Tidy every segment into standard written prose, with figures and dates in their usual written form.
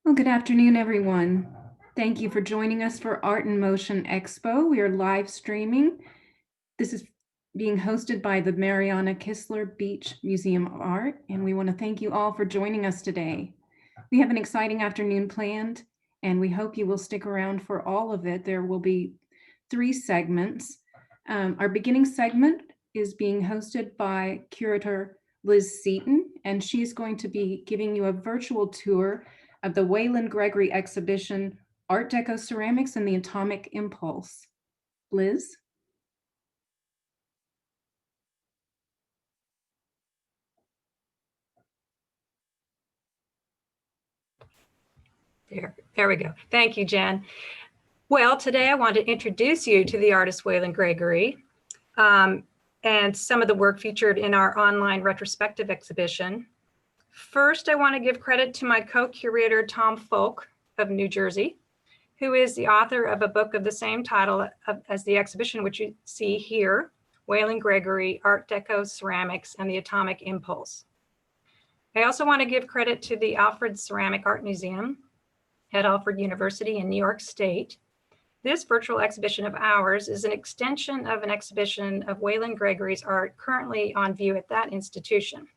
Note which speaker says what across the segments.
Speaker 1: Well, good afternoon, everyone. Thank you for joining us for Art in Motion Expo. We are live streaming. This is being hosted by the Mariana Kistler Beach Museum of Art, and we want to thank you all for joining us today. We have an exciting afternoon planned, and we hope you will stick around for all of it. There will be 3 segments. Our beginning segment is being hosted by curator Liz Seaton, and she's going to be giving you a virtual tour of the Waylande Gregory exhibition, Art Deco Ceramics and the Atomic Impulse. Liz?
Speaker 2: There we go. Thank you, Jen. Well, today I want to introduce you to the artist Waylande Gregory and some of the work featured in our online retrospective exhibition. First, I want to give credit to my co-curator, Tom Folk of New Jersey, who is the author of a book of the same title as the exhibition, which you see here, Waylande Gregory, Art Deco Ceramics and the Atomic Impulse. I also want to give credit to the Alfred Ceramic Art Museum at Alfred University in New York State. This virtual exhibition of ours is an extension of an exhibition of Waylande Gregory's art currently on view at that institution.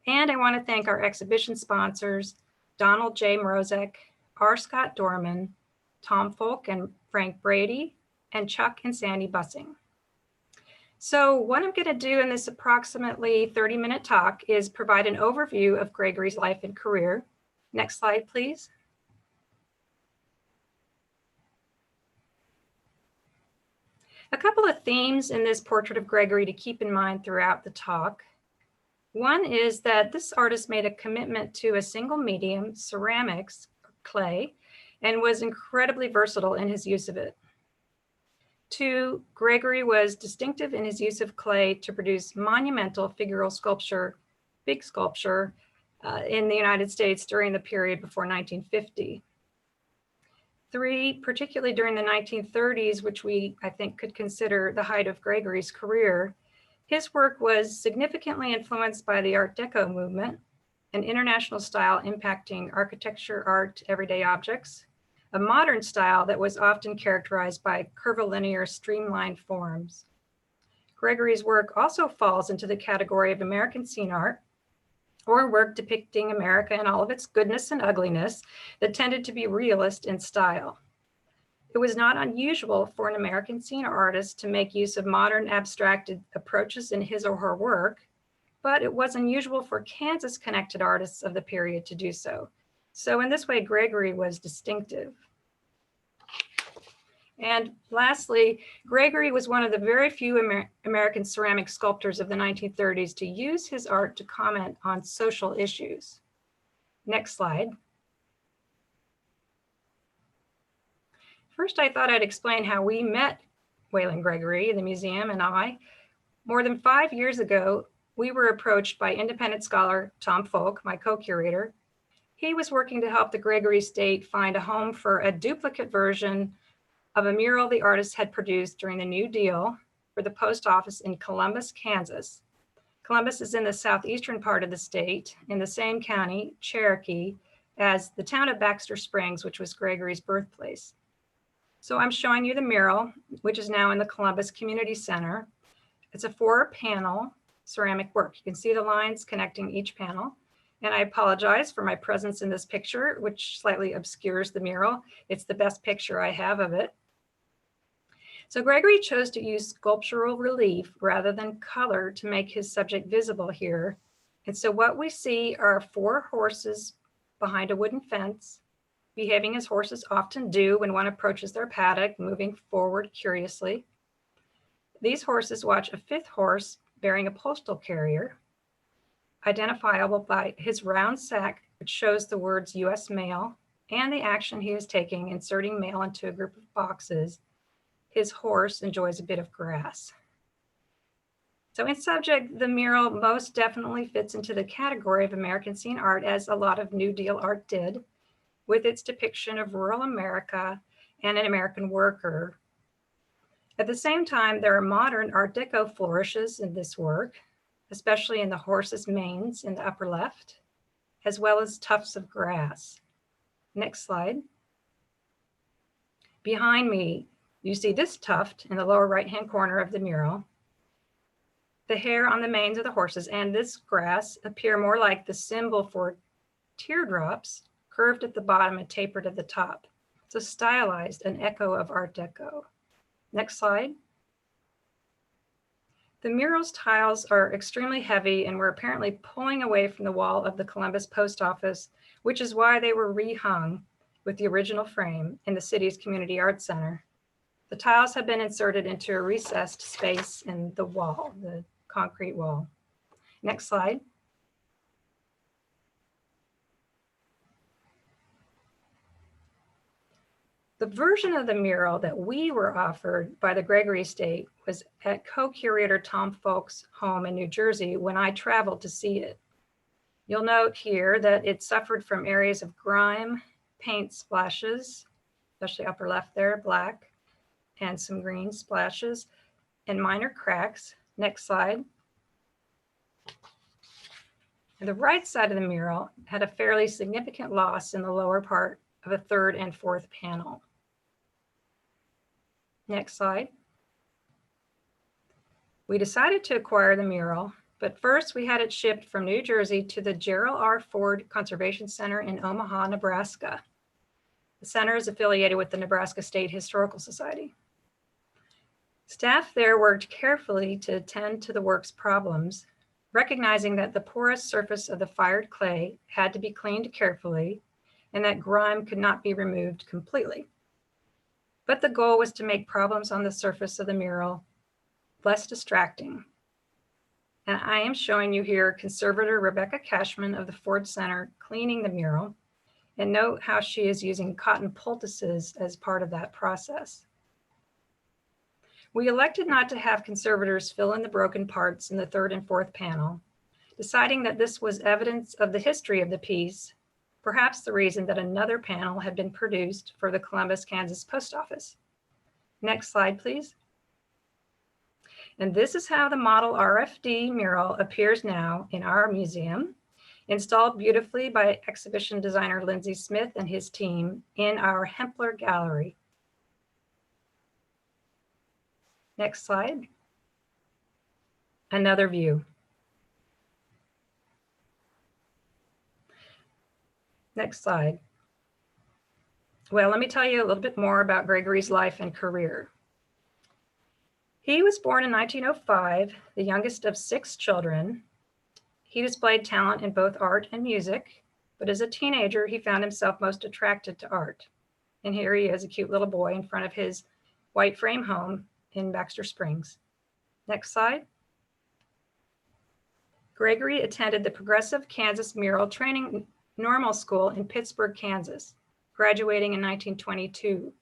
Speaker 2: And I want to thank our exhibition sponsors, Donald J. Mrozek, R. Scott Dorman, Tom Folk and Frank Brady, and Chuck and Sandy Bussing. So what I'm going to do in this approximately 30-minute talk is provide an overview of Gregory's life and career. Next slide, please. A couple of themes in this portrait of Gregory to keep in mind throughout the talk. One is that this artist made a commitment to a single medium, ceramics, clay, and was incredibly versatile in his use of it. 2, Gregory was distinctive in his use of clay to produce monumental figural sculpture, big sculpture, in the United States during the period before 1950. 3, particularly during the 1930s, which I think could consider the height of Gregory's career, his work was significantly influenced by the Art Deco movement, an international style impacting architecture, art, everyday objects, a modern style that was often characterized by curvilinear, streamlined forms. Gregory's work also falls into the category of American scene art, or work depicting America in all of its goodness and ugliness that tended to be realist in style. It was not unusual for an American scene artist to make use of modern abstracted approaches in his or her work, but it was unusual for Kansas-connected artists of the period to do so. So in this way, Gregory was distinctive. And lastly, Gregory was one of the very few American ceramic sculptors of the 1930s to use his art to comment on social issues. Next slide. First, I thought I'd explain how we met Waylande Gregory, the museum, and I. More than 5 years ago, we were approached by independent scholar Tom Folk, my co-curator. He was working to help the Gregory estate find a home for a duplicate version of a mural the artist had produced during the New Deal for the post office in Columbus, Kansas. Columbus is in the southeastern part of the state, in the same county, Cherokee, as the town of Baxter Springs, which was Gregory's birthplace. So I'm showing you the mural, which is now in the Columbus Community Center. It's a 4-panel ceramic work. You can see the lines connecting each panel. And I apologize for my presence in this picture, which slightly obscures the mural. It's the best picture I have of it. So Gregory chose to use sculptural relief rather than color to make his subject visible here. And so what we see are 4 horses behind a wooden fence, behaving as horses often do when one approaches their paddock, moving forward curiously. These horses watch a 5th horse bearing a postal carrier, identifiable by his round sack, which shows the words US Mail, and the action he is taking, inserting mail into a group of boxes. His horse enjoys a bit of grass. So in subject, the mural most definitely fits into the category of American scene art, as a lot of New Deal art did, with its depiction of rural America and an American worker. At the same time, there are modern Art Deco flourishes in this work, especially in the horses' manes in the upper left, as well as tufts of grass. Next slide. Behind me, you see this tuft in the lower right-hand corner of the mural. The hair on the manes of the horses and this grass appear more like the symbol for teardrops, curved at the bottom and tapered at the top. So stylized, an echo of Art Deco. Next slide. The mural's tiles are extremely heavy and were apparently pulling away from the wall of the Columbus Post Office, which is why they were rehung with the original frame in the city's Community Arts Center. The tiles have been inserted into a recessed space in the wall, the concrete wall. Next slide. The version of the mural that we were offered by the Gregory estate was at Co-Curator Tom Folk's home in New Jersey when I traveled to see it. You'll note here that it suffered from areas of grime, paint splashes, especially upper left there, black, and some green splashes, and minor cracks. Next slide. And the right side of the mural had a fairly significant loss in the lower part of a third and fourth panel. Next slide. We decided to acquire the mural, but first we had it shipped from New Jersey to the Gerald R. Ford Conservation Center in Omaha, Nebraska. The center is affiliated with the Nebraska State Historical Society. Staff there worked carefully to attend to the work's problems, recognizing that the porous surface of the fired clay had to be cleaned carefully and that grime could not be removed completely. But the goal was to make problems on the surface of the mural less distracting. And I am showing you here conservator Rebecca Cashman of the Ford Center cleaning the mural, and note how she is using cotton poultices as part of that process. We elected not to have conservators fill in the broken parts in the third and fourth panel, deciding that this was evidence of the history of the piece, perhaps the reason that another panel had been produced for the Columbus, Kansas Post Office. Next slide, please. And this is how the model RFD mural appears now in our museum, installed beautifully by exhibition designer Lindsay Smith and his team in our Hempler Gallery. Next slide. Another view. Next slide. Well, let me tell you a little bit more about Gregory's life and career. He was born in 1905, the youngest of 6 children. He displayed talent in both art and music, but as a teenager, he found himself most attracted to art. And here he is, a cute little boy in front of his white frame home in Baxter Springs. Next slide. Gregory attended the Progressive Kansas Mural Training Normal School in Pittsburgh, Kansas, graduating in 1922.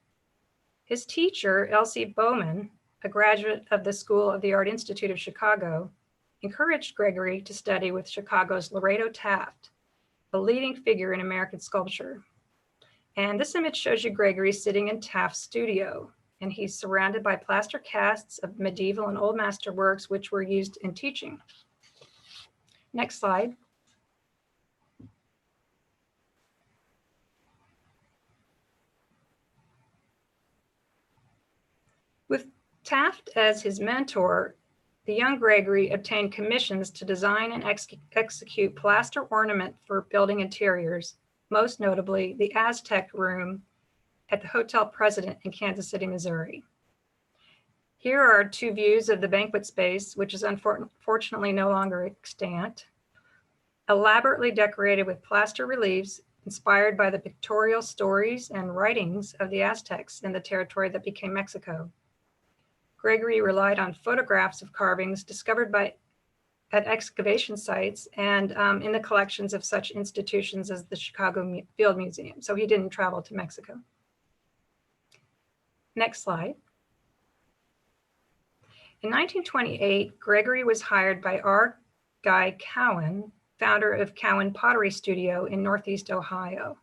Speaker 2: His teacher, Elsie Bowman, a graduate of the School of the Art Institute of Chicago, encouraged Gregory to study with Chicago's Lorado Taft, a leading figure in American sculpture. And this image shows you Gregory sitting in Taft's studio, and he's surrounded by plaster casts of medieval and old masterworks which were used in teaching. Next slide. With Taft as his mentor, the young Gregory obtained commissions to design and execute plaster ornament for building interiors, most notably the Aztec Room at the Hotel President in Kansas City, Missouri. Here are 2 views of the banquet space, which is unfortunately no longer extant, elaborately decorated with plaster reliefs inspired by the pictorial stories and writings of the Aztecs in the territory that became Mexico. Gregory relied on photographs of carvings discovered at excavation sites and in the collections of such institutions as the Chicago Field Museum. So he didn't travel to Mexico. Next slide. In 1928, Gregory was hired by R. Guy Cowan, founder of Cowan Pottery Studio in Northeast Ohio.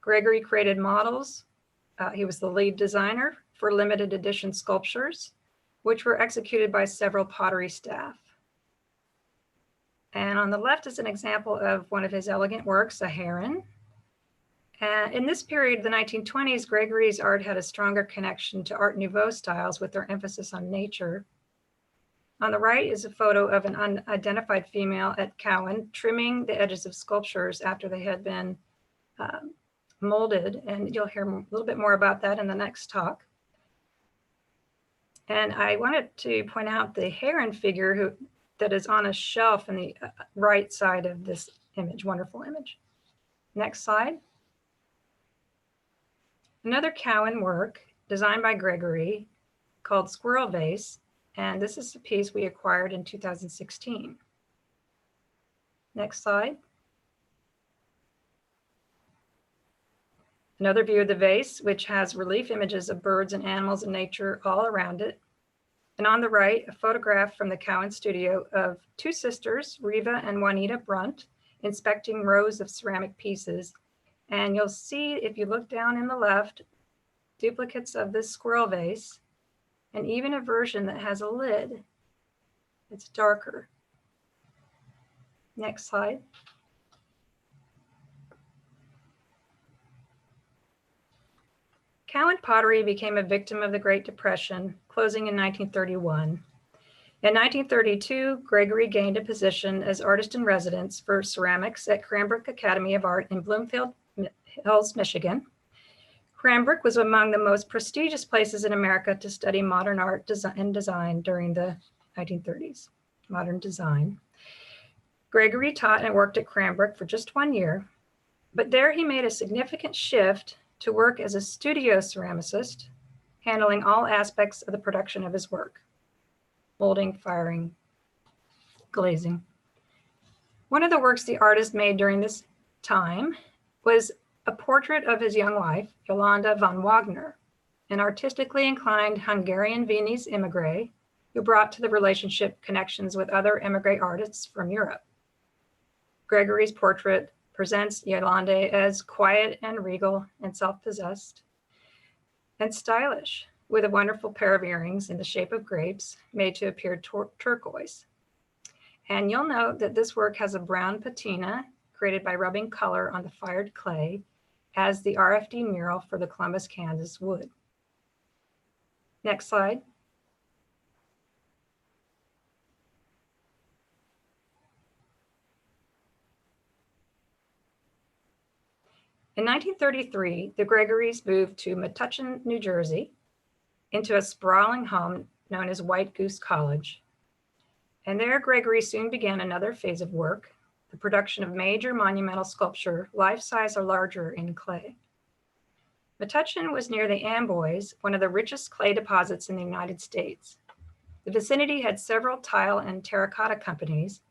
Speaker 2: Gregory created models. He was the lead designer for limited edition sculptures, which were executed by several pottery staff. And on the left is an example of one of his elegant works, a heron. In this period, the 1920s, Gregory's art had a stronger connection to Art Nouveau styles with their emphasis on nature. On the right is a photo of an unidentified female at Cowan trimming the edges of sculptures after they had been molded, and you'll hear a little bit more about that in the next talk. And I wanted to point out the Heron figure that is on a shelf in the right side of this image, wonderful image. Next slide. Another Cowan work designed by Gregory called Squirrel Vase, and this is a piece we acquired in 2016. Next slide. Another view of the vase, which has relief images of birds and animals and nature all around it. And on the right, a photograph from the Cowan studio of two sisters, Riva and Juanita Brunt, inspecting rows of ceramic pieces. And you'll see, if you look down in the left, duplicates of this squirrel vase, and even a version that has a lid. It's darker. Next slide. Cowan pottery became a victim of the Great Depression, closing in 1931. In 1932, Gregory gained a position as artist in residence for ceramics at Cranbrook Academy of Art in Bloomfield Hills, Michigan. Cranbrook was among the most prestigious places in America to study modern art and design during the 1930s, modern design. Gregory taught and worked at Cranbrook for just 1 year, but there he made a significant shift to work as a studio ceramicist, handling all aspects of the production of his work: molding, firing, glazing. One of the works the artist made during this time was a portrait of his young wife, Waylande von Wagner, an artistically inclined Hungarian-Viennese immigrant who brought to the relationship connections with other immigrant artists from Europe. Gregory's portrait presents Waylande as quiet and regal and self-possessed and stylish, with a wonderful pair of earrings in the shape of grapes made to appear turquoise. And you'll note that this work has a brown patina created by rubbing color on the fired clay as the RFD mural for the Columbus, Kansas wood. Next slide. In 1933, the Gregorys moved to Metuchen, New Jersey, into a sprawling home known as White Goose College. And there, Gregory soon began another phase of work, the production of major monumental sculpture, life-size or larger, in clay. Metuchen was near the Amboys, one of the richest clay deposits in the United States. The vicinity had several tile and terracotta companies,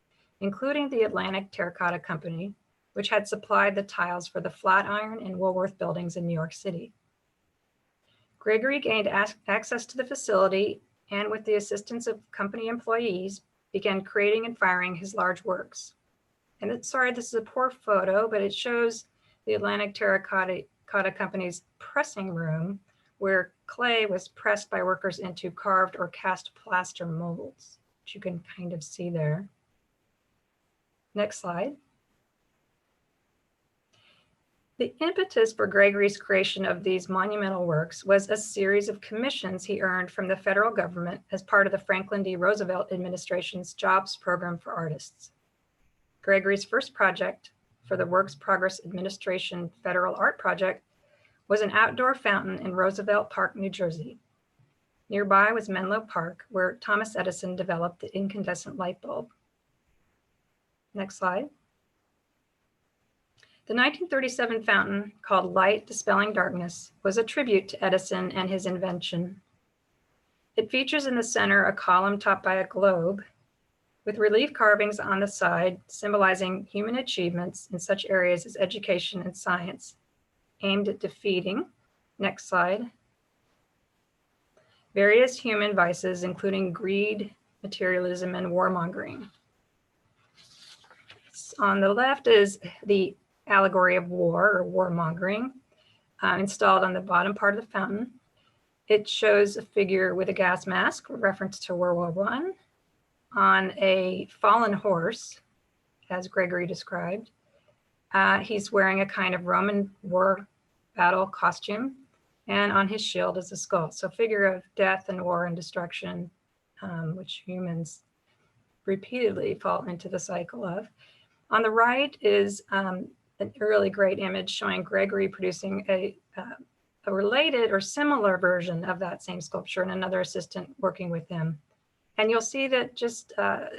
Speaker 2: including the Atlantic Terracotta Company, which had supplied the tiles for the Flatiron and Woolworth buildings in New York City. Gregory gained access to the facility and, with the assistance of company employees, began creating and firing his large works. And sorry, this is a poor photo, but it shows the Atlantic Terracotta Company's pressing room, where clay was pressed by workers into carved or cast plaster molds, which you can kind of see there. Next slide. The impetus for Gregory's creation of these monumental works was a series of commissions he earned from the federal government as part of the Franklin D. Roosevelt administration's Jobs Program for Artists. Gregory's first project for the Works Progress Administration Federal Art Project was an outdoor fountain in Roosevelt Park, New Jersey. Nearby was Menlo Park, where Thomas Edison developed the incandescent light bulb. Next slide. The 1937 fountain, called Light Dispelling Darkness, was a tribute to Edison and his invention. It features in the center a column topped by a globe, with relief carvings on the side symbolizing human achievements in such areas as education and science, aimed at defeating, next slide, various human vices, including greed, materialism, and warmongering. On the left is the Allegory of War, or War Mongering, installed on the bottom part of the fountain. It shows a figure with a gas mask, a reference to World War I, on a fallen horse, as Gregory described, He's wearing a kind of Roman war battle costume, and on his shield is a skull. So figure of death and war and destruction, which humans repeatedly fall into the cycle of. On the right is a really great image showing Gregory producing a related or similar version of that same sculpture and another assistant working with him. And you'll see that just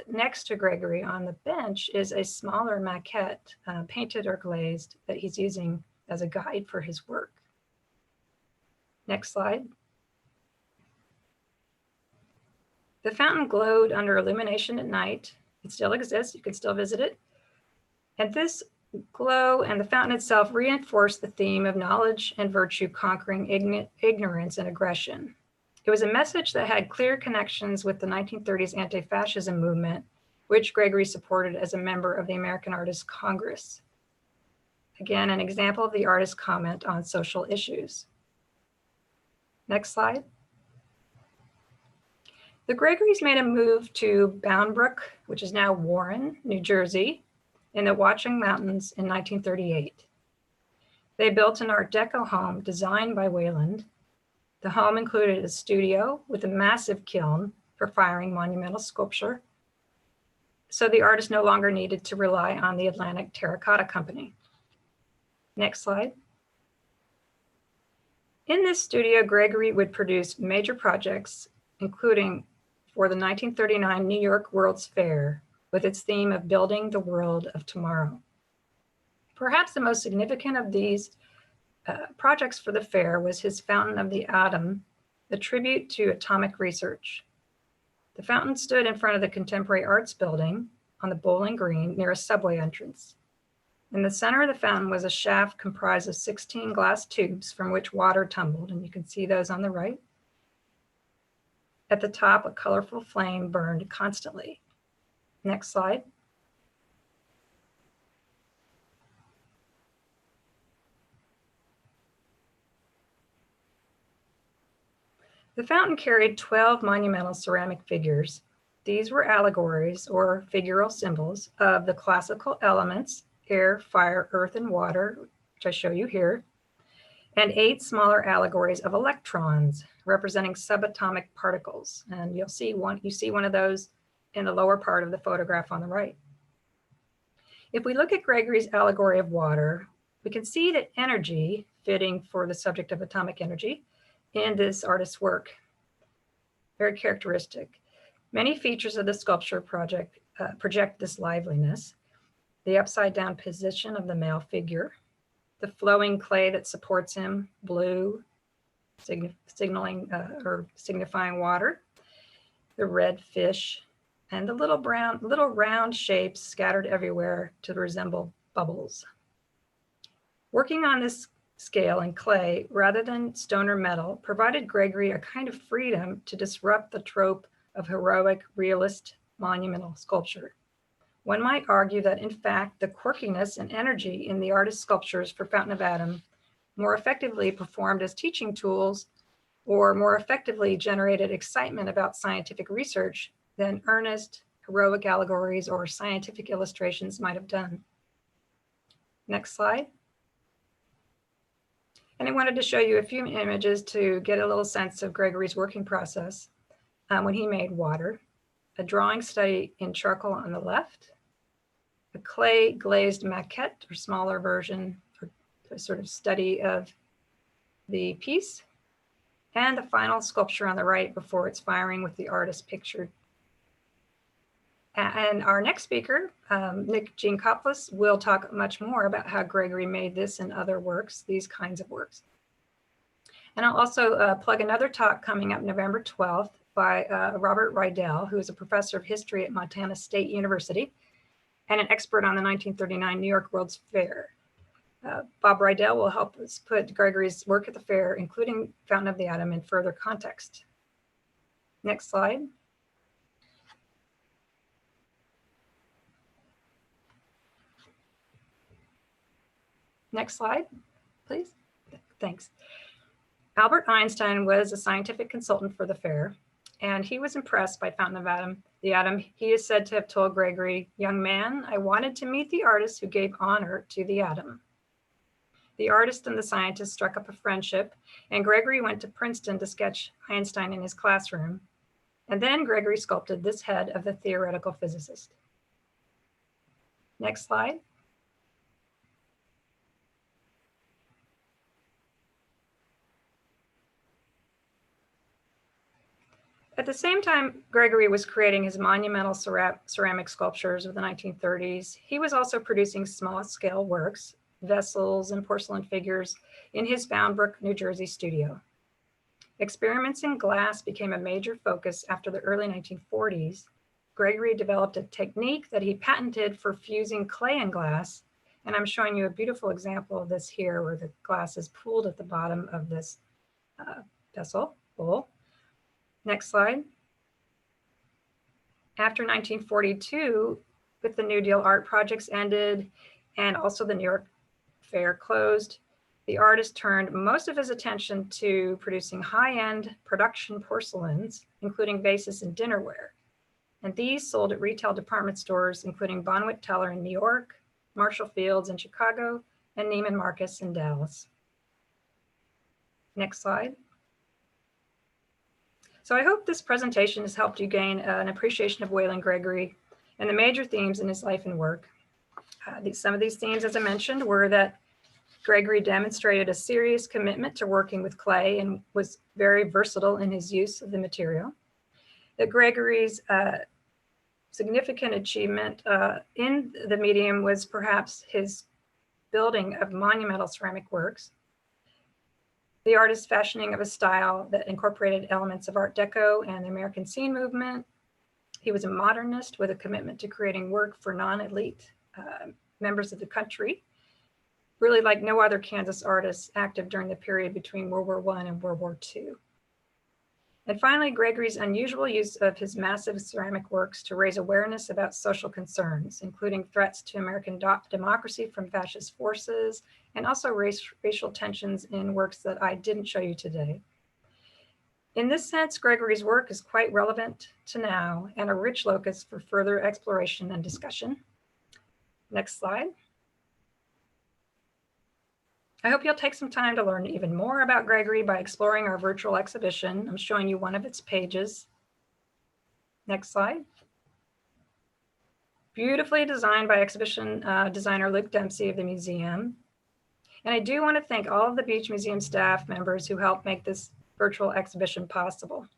Speaker 2: next to Gregory on the bench is a smaller maquette, painted or glazed, that he's using as a guide for his work. Next slide. The fountain glowed under illumination at night. It still exists, you can still visit it. And this glow and the fountain itself reinforced the theme of knowledge and virtue conquering ignorance and aggression. It was a message that had clear connections with the 1930s anti-fascism movement, which Gregory supported as a member of the American Artists Congress. Again, an example of the artist's comment on social issues. Next slide. The Gregorys made a move to Bound Brook, which is now Warren, New Jersey, in the Watchung Mountains in 1938. They built an Art Deco home designed by Waylande. The home included a studio with a massive kiln for firing monumental sculpture, so the artist no longer needed to rely on the Atlantic Terracotta Company. Next slide. In this studio, Gregory would produce major projects, including for the 1939 New York World's Fair, with its theme of building the world of tomorrow. Perhaps the most significant of these projects for the fair was his Fountain of the Atom, the tribute to atomic research. The fountain stood in front of the Contemporary Arts Building on the Bowling Green near a subway entrance. In the center of the fountain was a shaft comprised of 16 glass tubes from which water tumbled, and you can see those on the right. At the top, a colorful flame burned constantly. Next slide. The fountain carried 12 monumental ceramic figures. These were allegories or figural symbols of the classical elements, air, fire, earth, and water, which I show you here, and 8 smaller allegories of electrons representing subatomic particles. And you see one of those in the lower part of the photograph on the right. If we look at Gregory's Allegory of Water, we can see that energy, fitting for the subject of atomic energy, in this artist's work. Very characteristic. Many features of the sculpture project this liveliness. The upside down position of the male figure, the flowing clay that supports him, blue, signifying water, the red fish, and the little round shapes scattered everywhere to resemble bubbles. Working on this scale in clay rather than stone or metal provided Gregory a kind of freedom to disrupt the trope of heroic, realist, monumental sculpture. One might argue that, in fact, the quirkiness and energy in the artist's sculptures for Fountain of Atom more effectively performed as teaching tools or more effectively generated excitement about scientific research than earnest, heroic allegories or scientific illustrations might have done. Next slide. And I wanted to show you a few images to get a little sense of Gregory's working process when he made water. A drawing study in charcoal on the left, a clay glazed maquette or smaller version for a sort of study of the piece, and the final sculpture on the right before it's firing with the artist pictured. And our next speaker, Nick Giancopoulos, will talk much more about how Gregory made this and other works, these kinds of works. And I'll also plug another talk coming up November 12th by Robert Rydell, who is a professor of history at Montana State University and an expert on the 1939 New York World's Fair. Bob Rydell will help us put Gregory's work at the fair, including Fountain of the Atom, in further context. Next slide. Next slide, please. Thanks. Albert Einstein was a scientific consultant for the fair. and he was impressed by Fountain of the Atom. He is said to have told Gregory, "Young man, I wanted to meet the artist who gave honor to the atom." The artist and the scientist struck up a friendship, and Gregory went to Princeton to sketch Einstein in his classroom. And then Gregory sculpted this head of the theoretical physicist. Next slide. At the same time Gregory was creating his monumental ceramic sculptures of the 1930s, he was also producing small-scale works, vessels, and porcelain figures in his Bound Brook, New Jersey studio. Experiments in glass became a major focus after the early 1940s. Gregory developed a technique that he patented for fusing clay and glass, and I'm showing you a beautiful example of this here where the glass is pooled at the bottom of this bowl. Next slide. After 1942, with the New Deal art projects ended and also the New York Fair closed, the artist turned most of his attention to producing high-end production porcelains, including vases and dinnerware. And these sold at retail department stores, including Bonwit Teller in New York, Marshall Field's in Chicago, and Neiman Marcus in Dallas. Next slide. So I hope this presentation has helped you gain an appreciation of Waylande Gregory and the major themes in his life and work. Some of these themes, as I mentioned, were that Gregory demonstrated a serious commitment to working with clay and was very versatile in his use of the material. That Gregory's significant achievement in the medium was perhaps his building of monumental ceramic works. The artist's fashioning of a style that incorporated elements of Art Deco and the American scene movement. He was a modernist with a commitment to creating work for non-elite members of the country, really like no other Kansas artist active during the period between World War I and World War II. And finally, Gregory's unusual use of his massive ceramic works to raise awareness about social concerns, including threats to American democracy from fascist forces, and also racial tensions in works that I didn't show you today. In this sense, Gregory's work is quite relevant to now and a rich locus for further exploration and discussion. Next slide. I hope you'll take some time to learn even more about Gregory by exploring our virtual exhibition. I'm showing you one of its pages. Next slide. Beautifully designed by exhibition designer Luke Dempsey of the museum. And I do want to thank all of the Beach Museum staff members who helped make this virtual exhibition possible.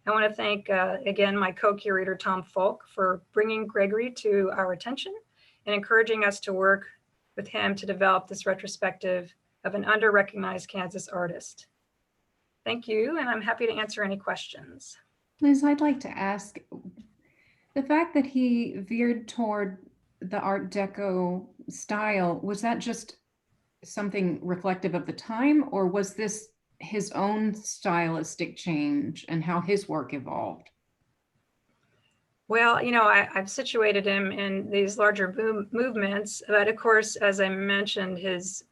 Speaker 2: I want to thank, again, my co-curator, Tom Folk, for bringing Gregory to our attention and encouraging us to work with him to develop this retrospective of an under-recognized Kansas artist. Thank you, and I'm happy to answer any questions.
Speaker 1: Liz, I'd like to ask, the fact that he veered toward the Art Deco style, was that just something reflective of the time, or was this his own stylistic change and how his work evolved?
Speaker 2: Well, you know, I've situated him in these larger movements, but of course, as I mentioned, his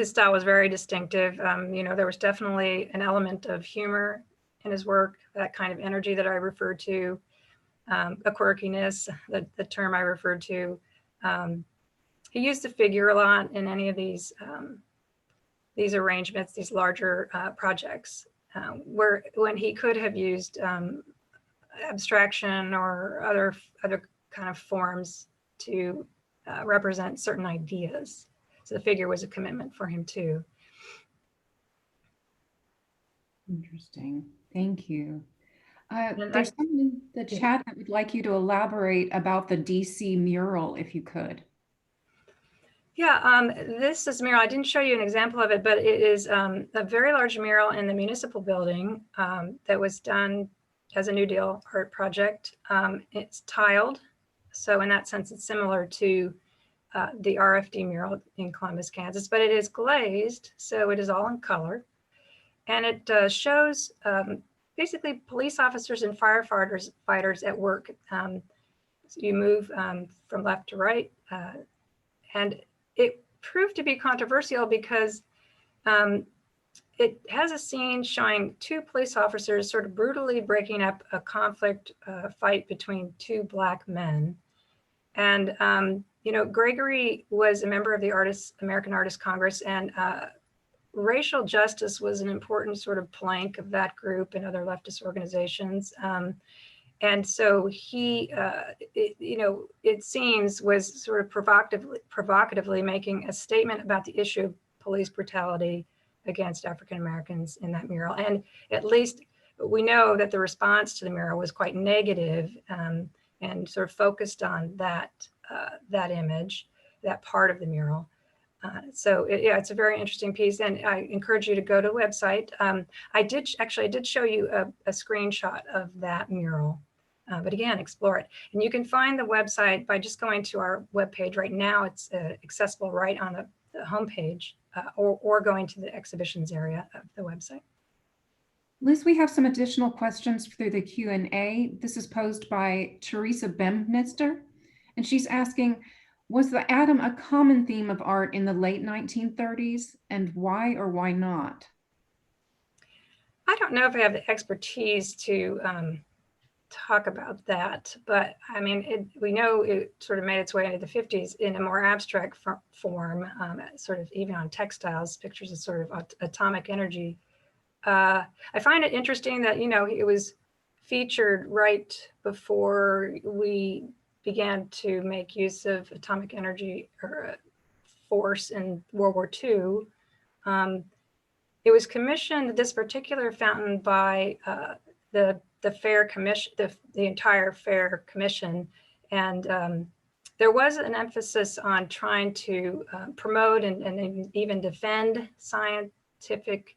Speaker 2: style was very distinctive. You know, there was definitely an element of humor in his work, that kind of energy that I referred to, a quirkiness, the term I referred to. He used the figure a lot in any of these arrangements, these larger projects, when he could have used abstraction or other kind of forms to represent certain ideas. So the figure was a commitment for him too.
Speaker 1: Interesting. Thank you. There's someone in the chat that would like you to elaborate about the DC mural, if you could.
Speaker 2: Yeah, this is a mural. I didn't show you an example of it, but it is a very large mural in the municipal building that was done as a New Deal art project. It's tiled, so in that sense, it's similar to the RFD mural in Columbus, Kansas, but it is glazed, so it is all in color. And it shows basically police officers and firefighters at work. So you move from left to right, and it proved to be controversial because it has a scene showing two police officers sort of brutally breaking up a conflict fight between two Black men. And, Gregory was a member of the American Artists Congress, and racial justice was an important sort of plank of that group and other leftist organizations. And so he, it seems, was sort of provocatively making a statement about the issue of police brutality against African Americans in that mural. And at least we know that the response to the mural was quite negative, and sort of focused on that image, that part of the mural. So it's a very interesting piece, and I encourage you to go to the website. I did show you a screenshot of that mural, but again, explore it. And you can find the website by just going to our webpage right now. It's accessible right on the homepage, or going to the exhibitions area of the website.
Speaker 1: Liz, we have some additional questions through the Q&A. This is posed by Teresa Bemnister, and she's asking, was the atom a common theme of art in the late 1930s, and why or why not?
Speaker 2: I don't know if I have the expertise to talk about that, but I mean, we know it sort of made its way into the 50s in a more abstract form, sort of even on textiles, pictures of sort of atomic energy. I find it interesting that, it was featured right before we began to make use of atomic energy or force in World War II. It was commissioned, this particular fountain, by the Fair Commission, the entire Fair Commission, and there was an emphasis on trying to promote and even defend scientific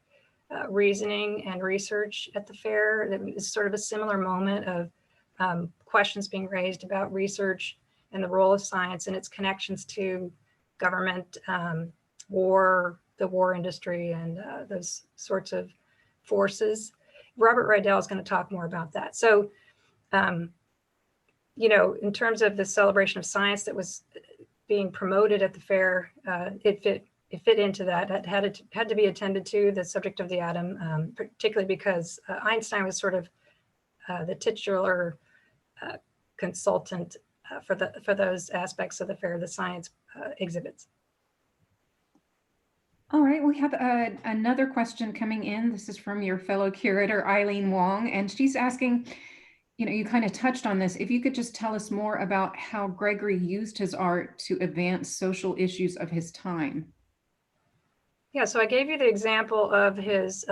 Speaker 2: reasoning and research at the fair. It was sort of a similar moment of questions being raised about research and the role of science and its connections to government, war, the war industry, and those sorts of forces. Robert Rydell is going to talk more about that. So, in terms of the celebration of science that was being promoted at the fair, it fit into that. It had to be attended to, the subject of the atom, particularly because Einstein was sort of the titular consultant for those aspects of the fair, the science exhibits.
Speaker 1: All right, we have another question coming in. This is from your fellow curator, Eileen Wong, and she's asking, you kind of touched on this. If you could just tell us more about how Gregory used his art to advance social issues of his time.
Speaker 2: Yeah, so I gave you the example of his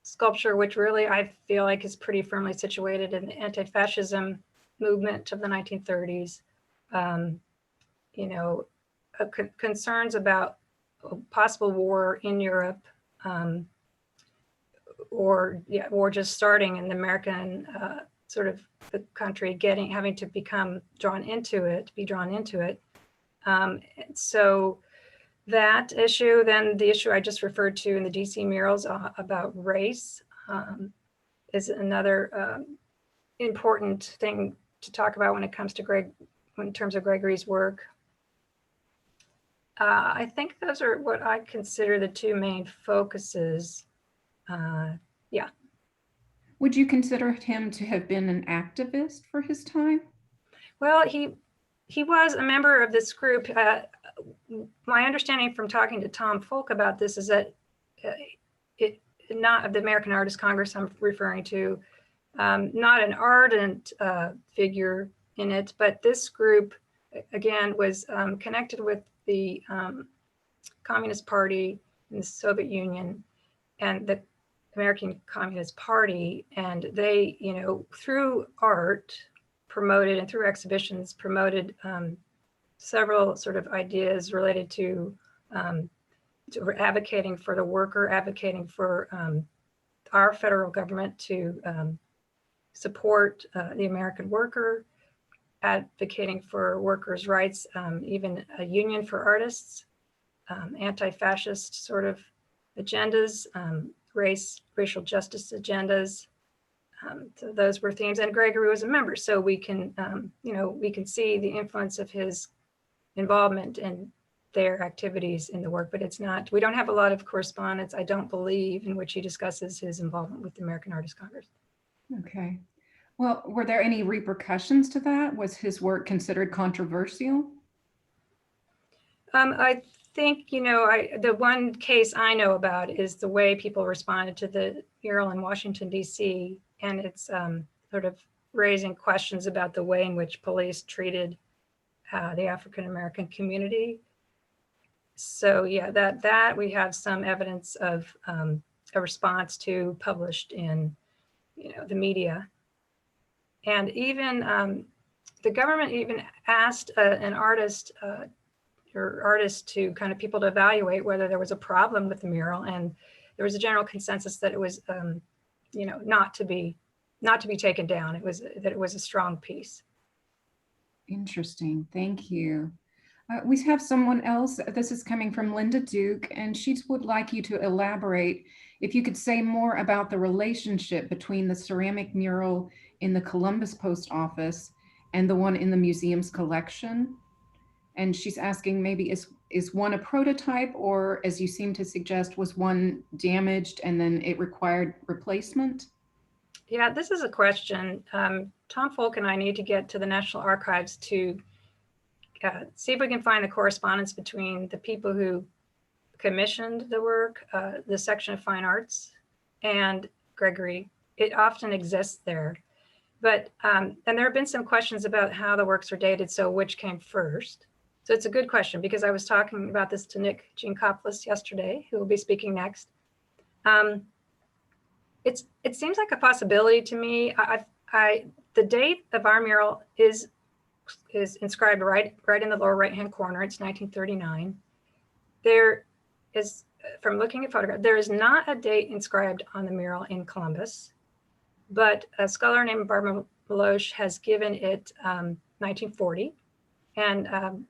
Speaker 2: sculpture, which really I feel like is pretty firmly situated in the anti-fascism movement of the 1930s. Concerns about possible war in Europe, or just starting in the American sort of the country having to be drawn into it. So that issue, then the issue I just referred to in the DC murals about race, is another important thing to talk about when it comes to in terms of Gregory's work. I think those are what I consider the two main focuses. Yeah.
Speaker 1: Would you consider him to have been an activist for his time?
Speaker 2: Well, he was a member of this group. My understanding from talking to Tom Folk about this is that not of the American Artists Congress I'm referring to, not an ardent figure in it, but this group, again, was connected with the Communist Party in the Soviet Union and the American Communist Party, and they, through art promoted and through exhibitions promoted several sort of ideas related to advocating for the worker, advocating for our federal government to support the American worker, advocating for workers' rights, even a union for artists, anti-fascist sort of agendas, racial justice agendas. So those were themes, and Gregory was a member, so we can, we can see the influence of his involvement in their activities in the work, but it's not, we don't have a lot of correspondence, I don't believe, in which he discusses his involvement with the American Artists Congress.
Speaker 1: Okay. Well, were there any repercussions to that? Was his work considered controversial?
Speaker 2: I think, the one case I know about is the way people responded to the mural in Washington, D.C., and it's sort of raising questions about the way in which police treated the African-American community. So yeah, that we have some evidence of a response to, published in, the media. And even the government even asked an artist or artists to kind of people to evaluate whether there was a problem with the mural, and there was a general consensus that it was, not to be taken down. It was a strong piece.
Speaker 1: Interesting. Thank you. We have someone else. This is coming from Linda Duke, and she would like you to elaborate if you could say more about the relationship between the ceramic mural in the Columbus Post Office and the one in the museum's collection. And she's asking, maybe is one a prototype, or as you seem to suggest, was one damaged and then it required replacement?
Speaker 2: Yeah, this is a question. Tom Folk and I need to get to the National Archives to see if we can find the correspondence between the people who commissioned the work, the section of fine arts, and Gregory. It often exists there. But, and there have been some questions about how the works are dated, so which came first. So it's a good question, because I was talking about this to Nick Giancopoulos yesterday, who will be speaking next. It seems like a possibility to me. The date of our mural is inscribed right in the lower right-hand corner. It's 1939. There is, from looking at photographs, there is not a date inscribed on the mural in Columbus, but a scholar named Barbara Meloche has given it 1940, and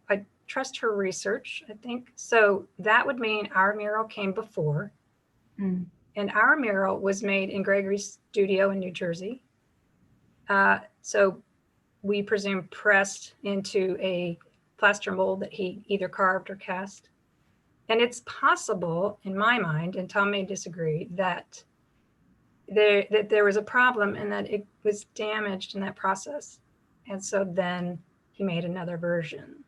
Speaker 2: I trust her research, I think. So that would mean our mural came before.
Speaker 1: Mm.
Speaker 2: And our mural was made in Gregory's studio in New Jersey. So we presume pressed into a plaster mold that he either carved or cast. And it's possible, in my mind, and Tom may disagree, that there was a problem and that it was damaged in that process. And so then he made another version.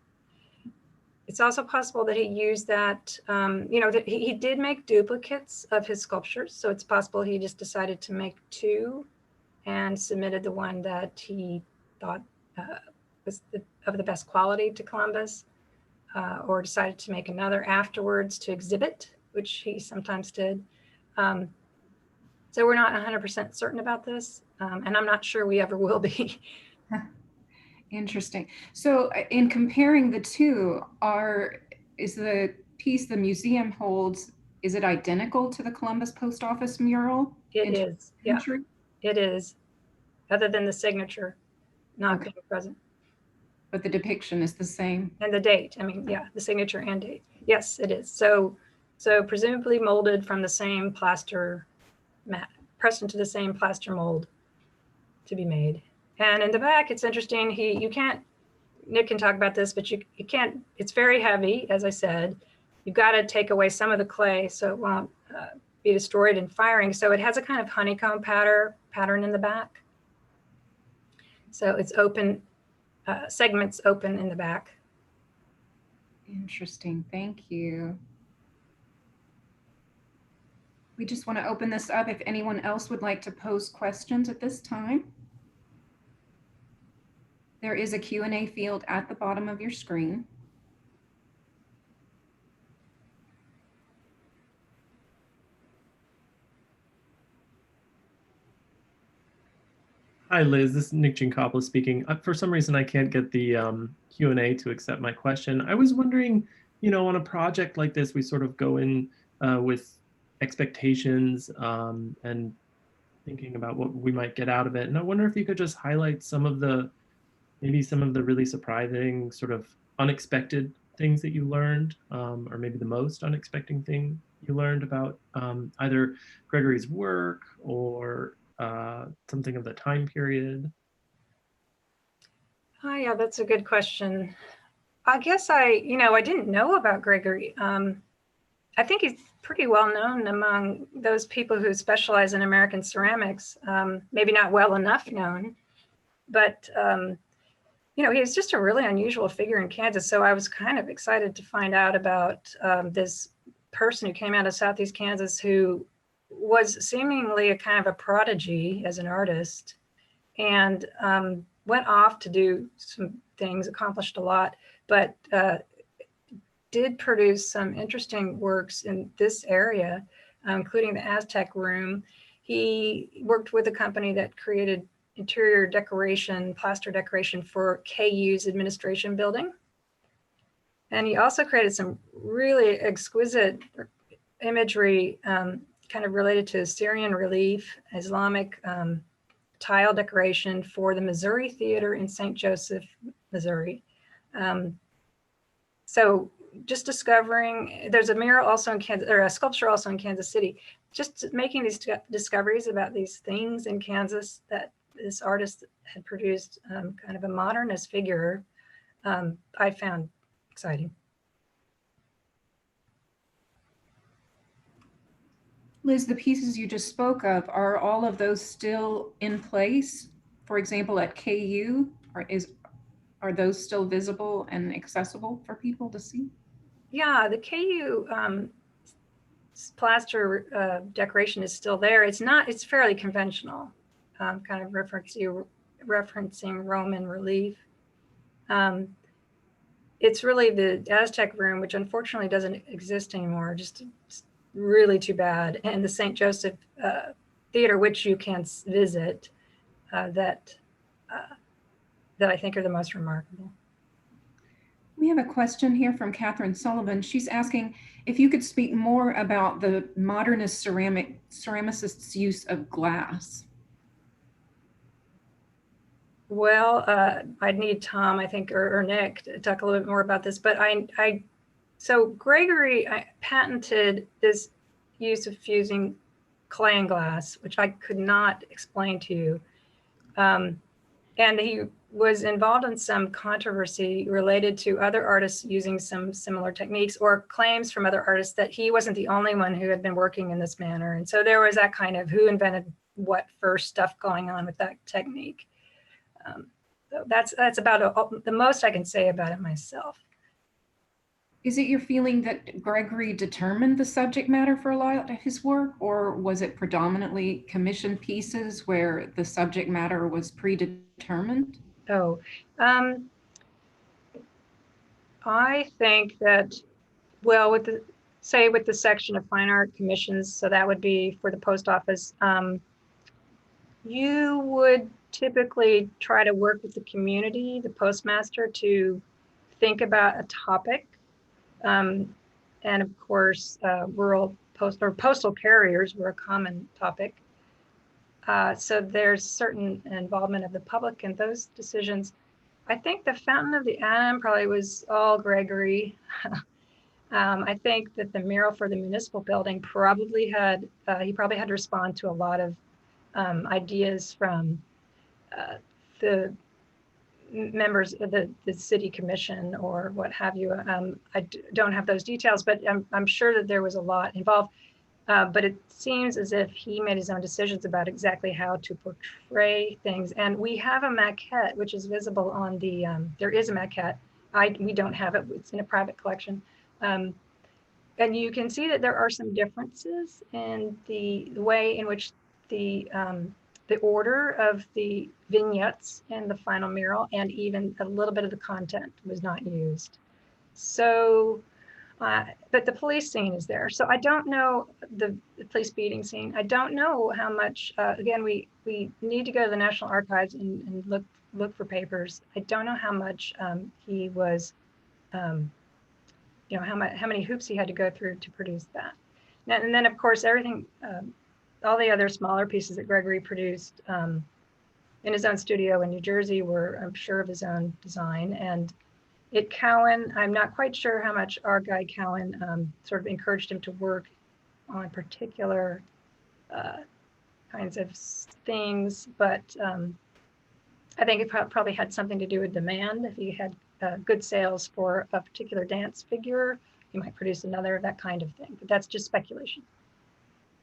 Speaker 2: It's also possible that he used that, that he did make duplicates of his sculptures. So it's possible he just decided to make two and submitted the one that he thought was of the best quality to Columbus, or decided to make another afterwards to exhibit, which he sometimes did. So we're not 100% certain about this, and I'm not sure we ever will be.
Speaker 1: Interesting. So in comparing the two, is the piece the museum holds, is it identical to the Columbus Post Office mural?
Speaker 2: It is, yeah, it is, other than the signature not being present.
Speaker 1: But the depiction is the same.
Speaker 2: And the date, I mean, yeah, the signature and date. Yes, it is. So presumably molded from the same plaster mat, pressed into the same plaster mold to be made. And in the back, it's interesting. Nick can talk about this, but you can't, it's very heavy, as I said. You've got to take away some of the clay so it won't be destroyed in firing. So it has a kind of honeycomb pattern in the back. So it's open, segments open in the back.
Speaker 1: Interesting, thank you. We just want to open this up if anyone else would like to pose questions at this time. There is a Q&A field at the bottom of your screen.
Speaker 3: Hi, Liz. This is Nick Giancopoulos speaking. For some reason, I can't get the Q&A to accept my question. I was wondering, on a project like this, we sort of go in with expectations and thinking about what we might get out of it. And I wonder if you could just highlight maybe some of the really surprising, sort of unexpected things that you learned, or maybe the most unexpected thing you learned about either Gregory's work or something of the time period.
Speaker 2: Oh yeah, that's a good question. I guess I didn't know about Gregory. I think he's pretty well known among those people who specialize in American ceramics. Maybe not well enough known, but he's just a really unusual figure in Kansas. So I was kind of excited to find out about this person who came out of Southeast Kansas who was seemingly a kind of a prodigy as an artist, and went off to do some things, accomplished a lot, but did produce some interesting works in this area, including the Aztec Room. He worked with a company that created interior decoration, plaster decoration for KU's administration building. And he also created some really exquisite imagery kind of related to Syrian relief, Islamic tile decoration for the Missouri Theater in St. Joseph, Missouri. So just discovering, there's a mural also in Kansas, or a sculpture also in Kansas City, just making these discoveries about these things in Kansas that this artist had produced, kind of a modernist figure, I found exciting.
Speaker 1: Liz, the pieces you just spoke of, are all of those still in place? For example, at KU, are those still visible and accessible for people to see?
Speaker 2: Yeah, the KU plaster decoration is still there. It's fairly conventional, kind of referencing Roman relief. It's really the Aztec Room, which unfortunately doesn't exist anymore, just really too bad. And the St. Joseph Theater, which you can visit, that I think are the most remarkable.
Speaker 1: We have a question here from Catherine Sullivan. She's asking if you could speak more about the modernist ceramicists' use of glass.
Speaker 2: Well, I'd need Tom, I think, or Nick to talk a little bit more about this. But so Gregory patented this use of fusing clay and glass, which I could not explain to you. And he was involved in some controversy related to other artists using some similar techniques, or claims from other artists that he wasn't the only one who had been working in this manner. And so there was that kind of who invented what first stuff going on with that technique. So that's about the most I can say about it myself.
Speaker 1: Is it your feeling that Gregory determined the subject matter for a lot of his work, or was it predominantly commissioned pieces where the subject matter was predetermined?
Speaker 2: Oh, I think that, well, with the section of fine art commissions, so that would be for the post office, you would typically try to work with the community, the postmaster, to think about a topic. And of course, rural postal carriers were a common topic. So there's certain involvement of the public in those decisions. I think the Fountain of the Atom probably was all Gregory. I think that the mural for the municipal building probably he probably had to respond to a lot of ideas from the members of the city commission or what have you. I don't have those details, but I'm sure that there was a lot involved. But it seems as if he made his own decisions about exactly how to portray things. And we have a maquette, which is visible on the, there is a maquette. We don't have it, it's in a private collection. And you can see that there are some differences in the way in which the order of the vignettes in the final mural, and even a little bit of the content was not used. So, but the police scene is there. So I don't know the police beating scene. I don't know how much, again, we need to go to the National Archives and look for papers. I don't know how much he was, how many hoops he had to go through to produce that. And then of course, everything, all the other smaller pieces that Gregory produced in his own studio in New Jersey were, I'm sure, of his own design. And at Cowan, I'm not quite sure how much our guy Cowan sort of encouraged him to work on particular kinds of things, but I think it probably had something to do with demand. If he had good sales for a particular dance figure. You might produce another, that kind of thing, but that's just speculation.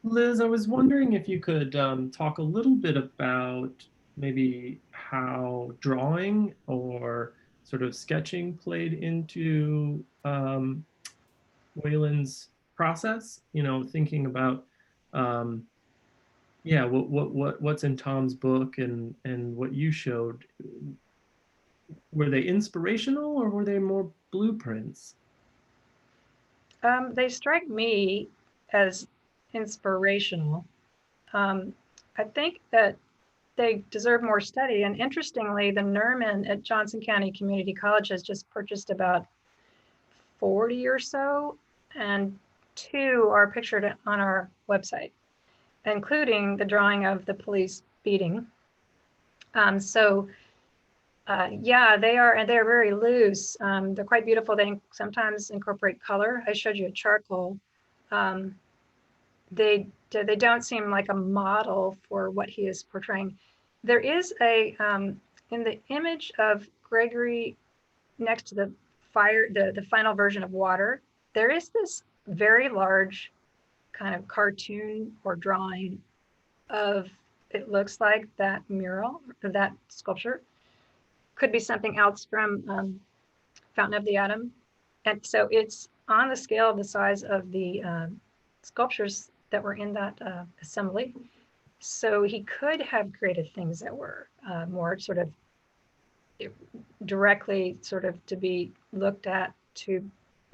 Speaker 3: Liz, I was wondering if you could talk a little bit about maybe how drawing or sort of sketching played into Wayland's process. You know, thinking about yeah, what's in Tom's book and what you showed. Were they inspirational or were they more blueprints?
Speaker 2: They strike me as inspirational. I think that they deserve more study. And interestingly, the Nerman at Johnson County Community College has just purchased about 40 or so, and 2 are pictured on our website, including the drawing of the police beating. Yeah, they're very loose. They're quite beautiful. They sometimes incorporate color. I showed you a charcoal. They don't seem like a model for what he is portraying. There is a in the image of Gregory next to the fire, the final version of Water, there is this very large kind of cartoon or drawing of, it looks like that mural, or that sculpture. Could be something else from Fountain of the Atom. And so it's on the scale of the size of the sculptures that were in that assembly. So he could have created things that were more sort of directly sort of to be looked at to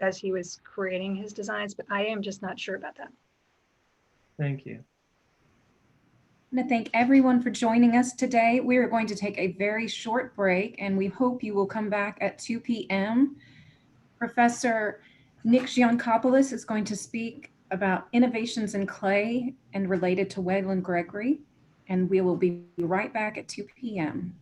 Speaker 2: as he was creating his designs, but I am just not sure about that.
Speaker 3: Thank you.
Speaker 1: I want to thank everyone for joining us today. We are going to take a very short break and we hope you will come back at 2 p.m. Professor Nick Giancopoulos is going to speak about innovations in clay and related to Waylande Gregory, and we will be right back at 2 p.m.